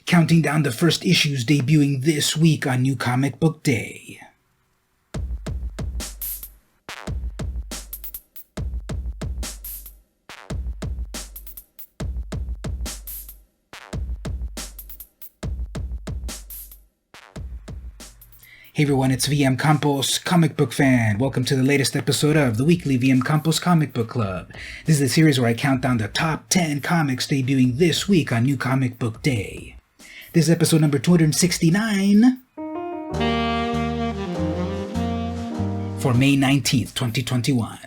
counting down the first issues debuting this week on New Comic Book Day. Hey everyone, it's vmcampos, comic book fan. Welcome to the latest episode of the weekly vmcampos Comic Book Club. This is the series where I count down the top 10 comics debuting this week on New Comic Book Day. This is episode number 269 for May 19th, 2021.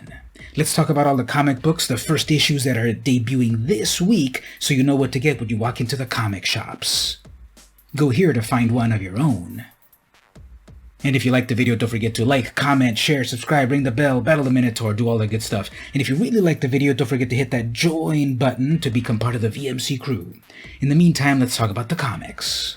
Let's talk about all the comic books, the first issues that are debuting this week, so you know what to get when you walk into the comic shops. Go here to find one of your own. And if you like the video, don't forget to like, comment, share, subscribe, ring the bell, battle the Minotaur, do all that good stuff. And if you really like the video, don't forget to hit that join button to become part of the VMC crew. In the meantime, let's talk about the comics.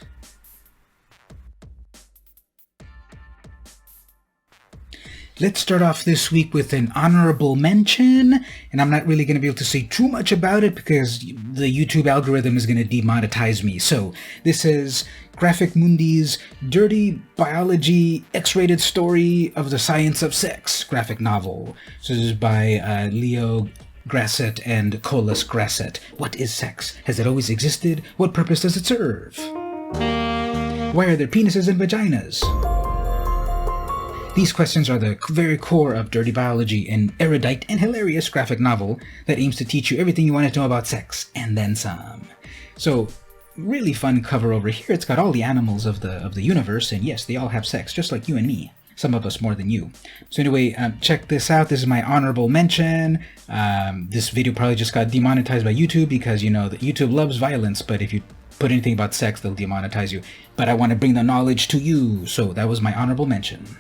Let's start off this week with an honorable mention, and I'm not really going to be able to say too much about it because the YouTube algorithm is going to demonetize me. So this is Graphic Mundi's Dirty Biology X-rated Story of the Science of Sex graphic novel. So this is by Leo Grasset and Colas Grasset. What is sex? Has it always existed? What purpose does it serve? Why are there penises and vaginas? These questions are the very core of Dirty Biology, an erudite and hilarious graphic novel that aims to teach you everything you want to know about sex, and then some. So, really fun cover over here. It's got all the animals of the universe, and yes, they all have sex, just like you and me. Some of us more than you. So anyway, check this out. This is my honorable mention. This video probably just got demonetized by YouTube because, you know, that YouTube loves violence, but if you put anything about sex, they'll demonetize you. But I want to bring the knowledge to you, so that was my honorable mention.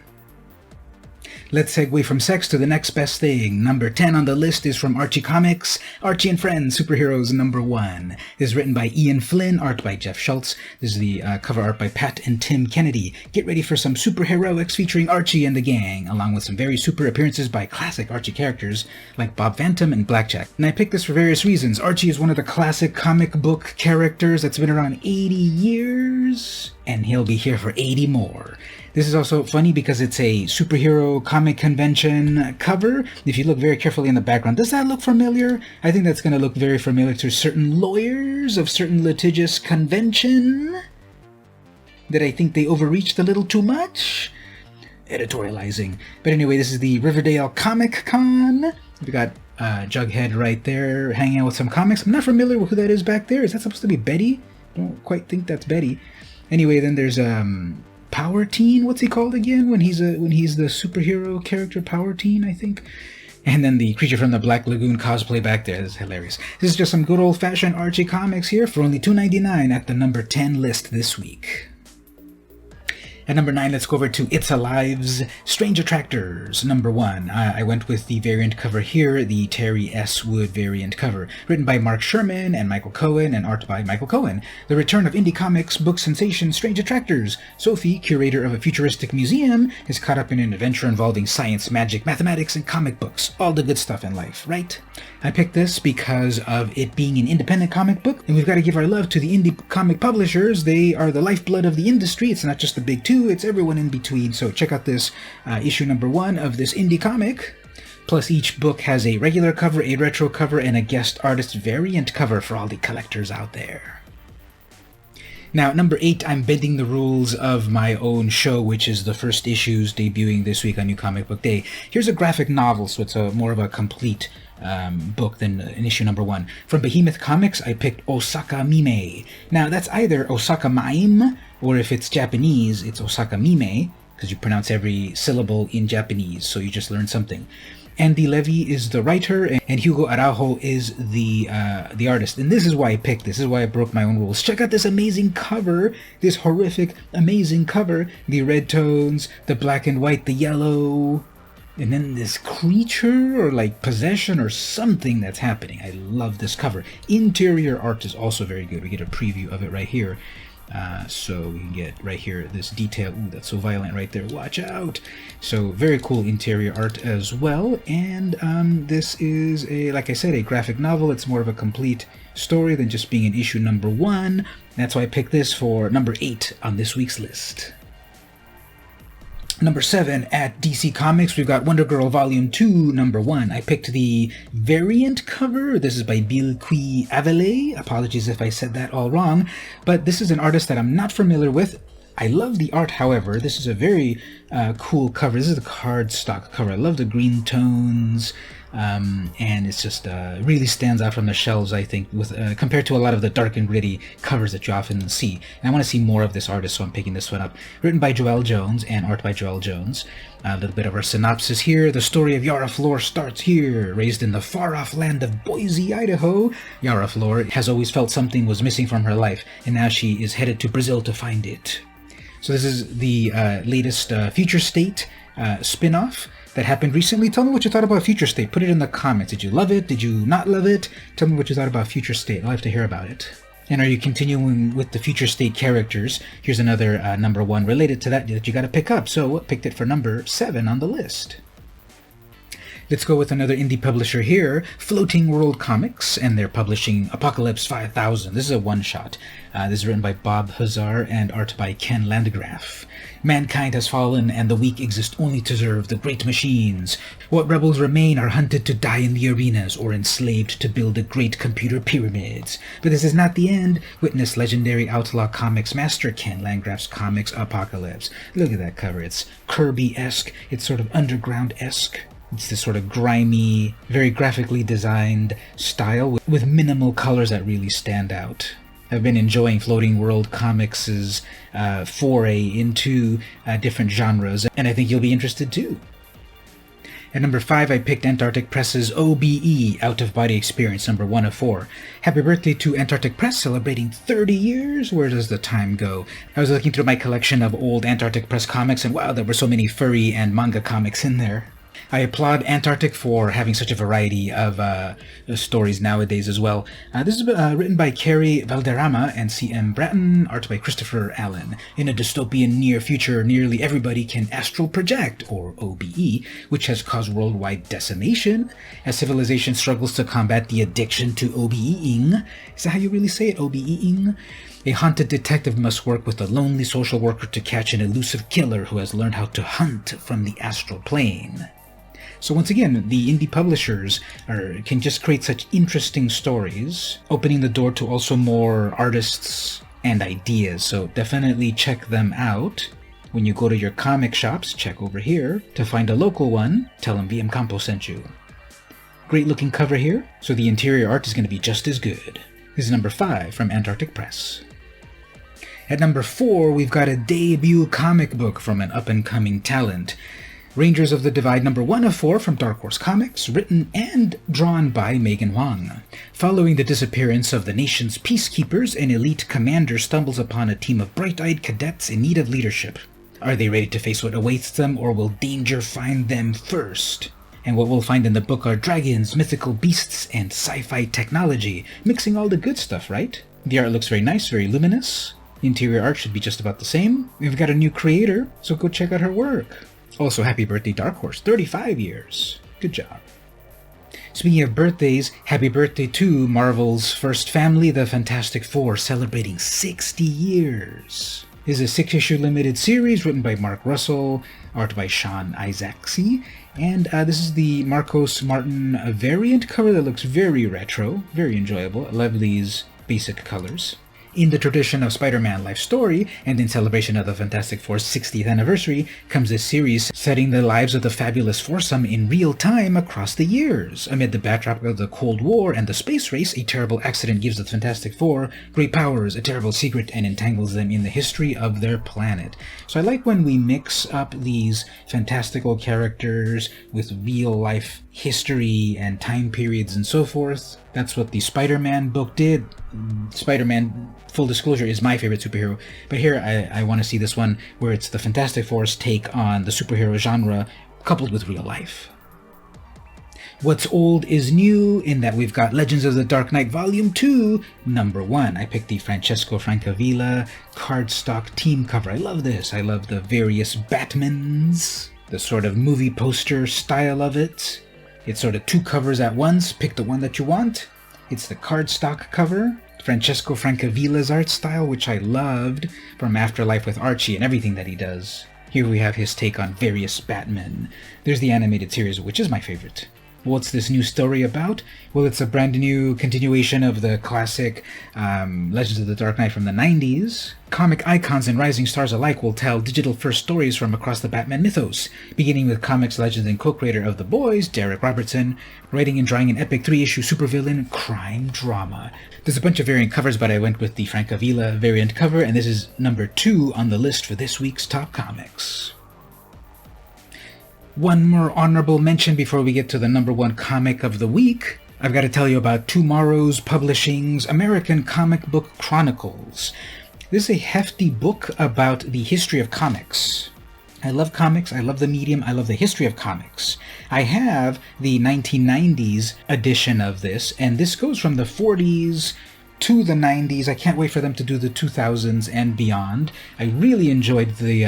Let's segue from sex to the next best thing. Number 10 on the list is from Archie Comics, Archie and Friends, Superheroes #1. This is written by Ian Flynn, art by Jeff Schultz. This is the cover art by Pat and Tim Kennedy. Get ready for some superheroics featuring Archie and the gang, along with some very super appearances by classic Archie characters like Bob Phantom and Blackjack. And I picked this for various reasons. Archie is one of the classic comic book characters that's been around 80 years, and he'll be here for 80 more. This is also funny because it's a superhero comic convention cover. If you look very carefully in the background, does that look familiar? I think that's going to look very familiar to certain lawyers of certain litigious convention that I think they overreached a little too much. Editorializing. But anyway, this is the Riverdale Comic Con. We got Jughead right there hanging out with some comics. I'm not familiar with who that is back there. Is that supposed to be Betty? Don't quite think that's Betty. Anyway, then there's Power Teen, what's he called again? When he's the superhero character, Power Teen, I think. And then the Creature from the Black Lagoon cosplay back there. This is hilarious. This is just some good old-fashioned Archie Comics here for only $2.99 at the number 10 list this week. At number 9, let's go over to It's Alive's Strange Attractors, #1. I went with the variant cover here, the Terry S. Wood variant cover, written by Mark Sherman and Michael Cohen, and art by Michael Cohen. The return of indie comics book sensation Strange Attractors. Sophie, curator of a futuristic museum, is caught up in an adventure involving science, magic, mathematics, and comic books. All the good stuff in life, right? I picked this because of it being an independent comic book, and we've got to give our love to the indie comic publishers. They are the lifeblood of the industry. It's not just the big two, it's everyone in between. So check out this issue #1 of this indie comic. Plus each book has a regular cover, a retro cover, and a guest artist variant cover for all the collectors out there. Now, number 8, I'm bending the rules of my own show, which is the first issues debuting this week on New Comic Book Day. Here's a graphic novel, so it's more of a complete book than in issue #1. From Behemoth Comics, I picked OSAKA Mime. Now, that's either OSAKA Mime, or if it's Japanese, it's OSAKA Mime, because you pronounce every syllable in Japanese, so you just learn something. Andy Levy is the writer, and Hugo Araujo is the artist. And this is why I picked this. This is why I broke my own rules. Check out this amazing cover, this horrific, amazing cover. The red tones, the black and white, the yellow, and then this creature or like possession or something that's happening. I love this cover. Interior art is also very good. We get a preview of it right here. So we can get right here this detail. Ooh, that's so violent right there. Watch out! So very cool interior art as well. And this is like I said, a graphic novel. It's more of a complete story than just being an issue number 1. That's why I picked this for number 8 on this week's list. Number 7 at DC Comics, we've got Wonder Girl Volume 2, number 1. I picked the variant cover. This is by Bilqui Avele. Apologies if I said that all wrong, but this is an artist that I'm not familiar with. I love the art, however. This is a very cool cover. This is the cardstock cover. I love the green tones, and it's just really stands out from the shelves, I think, with compared to a lot of the dark and gritty covers that you often see. And I want to see more of this artist, so I'm picking this one up. Written by Joelle Jones and art by Joelle Jones. A little bit of our synopsis here. The story of Yara Flor starts here. Raised in the far-off land of Boise, Idaho, Yara Flor has always felt something was missing from her life, and now she is headed to Brazil to find it. So this is the latest Future State spin-off that happened recently. Tell me what you thought about Future State. Put it in the comments. Did you love it? Did you not love it? Tell me what you thought about Future State. I'll have to hear about it. And are you continuing with the Future State characters? Here's another number 1 related to that you got to pick up. So picked it for number 7 on the list. Let's go with another indie publisher here, Floating World Comics, and they're publishing Apocalypse 5000. This is a one-shot. This is written by Bob Hazar and art by Ken Landgraf. Mankind has fallen, and the weak exist only to serve the great machines. What rebels remain are hunted to die in the arenas or enslaved to build the great computer pyramids. But this is not the end. Witness legendary outlaw comics master Ken Landgraf's comics Apocalypse. Look at that cover. It's Kirby-esque. It's sort of underground-esque. It's this sort of grimy, very graphically designed style with minimal colors that really stand out. I've been enjoying Floating World Comics' foray into different genres, and I think you'll be interested too. At number 5, I picked Antarctic Press's OBE, Out of Body Experience, number 1 of 4. Happy birthday to Antarctic Press, celebrating 30 years? Where does the time go? I was looking through my collection of old Antarctic Press comics, and wow, there were so many furry and manga comics in there. I applaud Antarctic for having such a variety of stories nowadays as well. This is written by Carrie Valderrama and C.M. Bratton, art by Christopher Allen. In a dystopian near future, nearly everybody can astral project, or OBE, which has caused worldwide decimation, as civilization struggles to combat the addiction to OBEing. Is that how you really say it, OBEing? A haunted detective must work with a lonely social worker to catch an elusive killer who has learned how to hunt from the astral plane. So once again, the indie publishers can just create such interesting stories, opening the door to also more artists and ideas. So definitely check them out. When you go to your comic shops, check over here. To find a local one, tell them vmcampos sent you. Great looking cover here, so the interior art is going to be just as good. This is number 5 from Antarctic Press. At number 4, we've got a debut comic book from an up-and-coming talent. Rangers of the Divide, number 1 of 4 from Dark Horse Comics, written and drawn by Megan Huang. Following the disappearance of the nation's peacekeepers, an elite commander stumbles upon a team of bright-eyed cadets in need of leadership. Are they ready to face what awaits them, or will danger find them first? And what we'll find in the book are dragons, mythical beasts, and sci-fi technology, mixing all the good stuff, right? The art looks very nice, very luminous. Interior art should be just about the same. We've got a new creator, so go check out her work. Also, happy birthday, Dark Horse, 35 years. Good job. Speaking of birthdays, happy birthday to Marvel's first family, the Fantastic Four, celebrating 60 years. This is a 6-issue limited series written by Mark Russell, art by Sean Isaacsy, and this is the Marcos Martin variant cover that looks very retro, very enjoyable. I love these basic colors. In the tradition of Spider-Man life story, and in celebration of the Fantastic Four's 60th anniversary, comes this series setting the lives of the fabulous foursome in real time across the years. Amid the backdrop of the Cold War and the space race, a terrible accident gives the Fantastic Four great powers, a terrible secret, and entangles them in the history of their planet. So I like when we mix up these fantastical characters with real-life history and time periods and so forth. That's what the Spider-Man book did. Spider-Man, full disclosure, is my favorite superhero. But here I want to see this one where it's the Fantastic Four's take on the superhero genre coupled with real life. What's old is new, in that we've got Legends of the Dark Knight Volume 2, number 1. I picked the Francesco Francavilla cardstock team cover. I love this. I love the various Batmans, the sort of movie poster style of it. It's sort of 2 covers at once. Pick the one that you want. It's the cardstock cover, Francesco Francavilla's art style, which I loved from Afterlife with Archie and everything that he does. Here we have his take on various Batmen. There's the animated series, which is my favorite. What's this new story about? Well, it's a brand new continuation of the classic Legends of the Dark Knight from the 90s. Comic icons and rising stars alike will tell digital-first stories from across the Batman mythos, beginning with comics legend and co-creator of The Boys, Derek Robertson, writing and drawing an epic 3-issue supervillain crime drama. There's a bunch of variant covers, but I went with the Francavilla variant cover, and this is number 2 on the list for this week's top comics. One more honorable mention before we get to the number 1 comic of the week. I've got to tell you about Twomorrows Publishing's American Comic Book Chronicles. This is a hefty book about the history of comics. I love comics, I love the medium, I love the history of comics. I have the 1990s edition of this, and this goes from the 40s to the 90s. I can't wait for them to do the 2000s and beyond. I really enjoyed the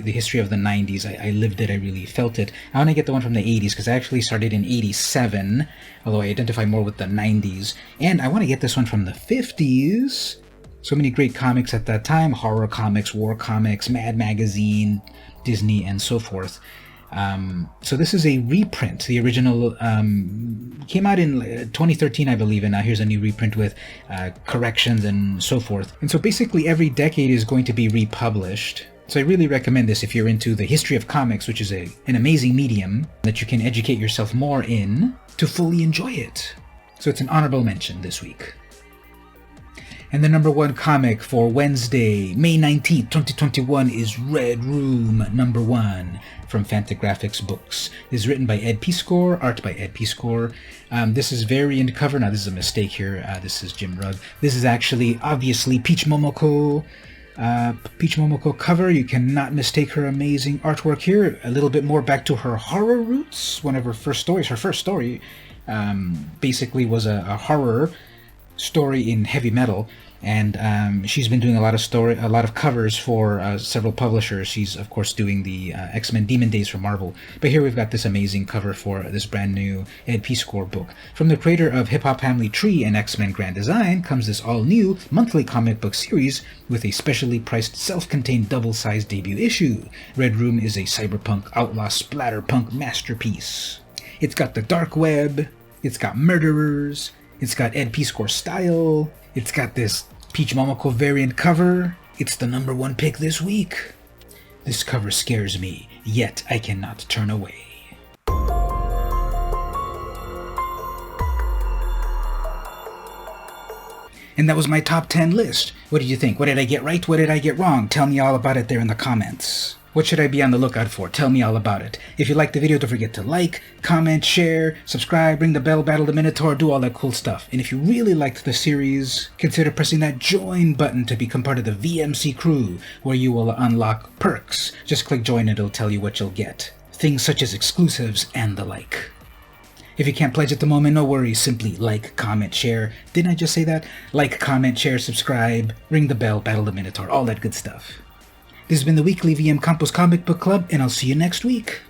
history of the 90s. I lived it, I really felt it. I want to get the one from the 80s because I actually started in 87, although I identify more with the 90s. And I want to get this one from the 50s. So many great comics at that time: horror comics, war comics, Mad Magazine, Disney, and so forth. So this is a reprint. The original came out in 2013, I believe, and now here's a new reprint with corrections and so forth. And so basically every decade is going to be republished. So I really recommend this if you're into the history of comics, which is an amazing medium that you can educate yourself more in to fully enjoy it. So it's an honorable mention this week. And the number 1 comic for Wednesday, May 19th, 2021 is Red Room number 1 from Fantagraphics Books. This is written by Ed Piskor, art by Ed Piskor. This is variant cover. Now this is a mistake here. This is Jim Rugg. This is actually obviously Peach Momoko cover. You cannot mistake her amazing artwork here. A little bit more back to her horror roots. One of her first stories. Her first story basically was a horror story in heavy metal, and she's been doing a lot of covers for several publishers. She's of course doing the X-Men Demon Days for Marvel, but here we've got this amazing cover for this brand new Ed Piskor book. From the creator of Hip Hop Family Tree and X-Men Grand Design comes this all-new monthly comic book series with a specially priced self-contained double-sized debut issue. Red Room is a cyberpunk outlaw splatterpunk masterpiece. It's got the dark web, it's got murderers, it's got Ed Piskor style. It's got this Peach Momoko variant cover. It's the number 1 pick this week. This cover scares me, yet I cannot turn away. And that was my top 10 list. What did you think? What did I get right? What did I get wrong? Tell me all about it there in the comments. What should I be on the lookout for? Tell me all about it. If you liked the video, don't forget to like, comment, share, subscribe, ring the bell, battle the Minotaur, do all that cool stuff. And if you really liked the series, consider pressing that join button to become part of the VMC crew, where you will unlock perks. Just click join and it'll tell you what you'll get. Things such as exclusives and the like. If you can't pledge at the moment, no worries. Simply like, comment, share. Didn't I just say that? Like, comment, share, subscribe, ring the bell, battle the Minotaur, all that good stuff. This has been the weekly vmcampos Comic Book Club, and I'll see you next week.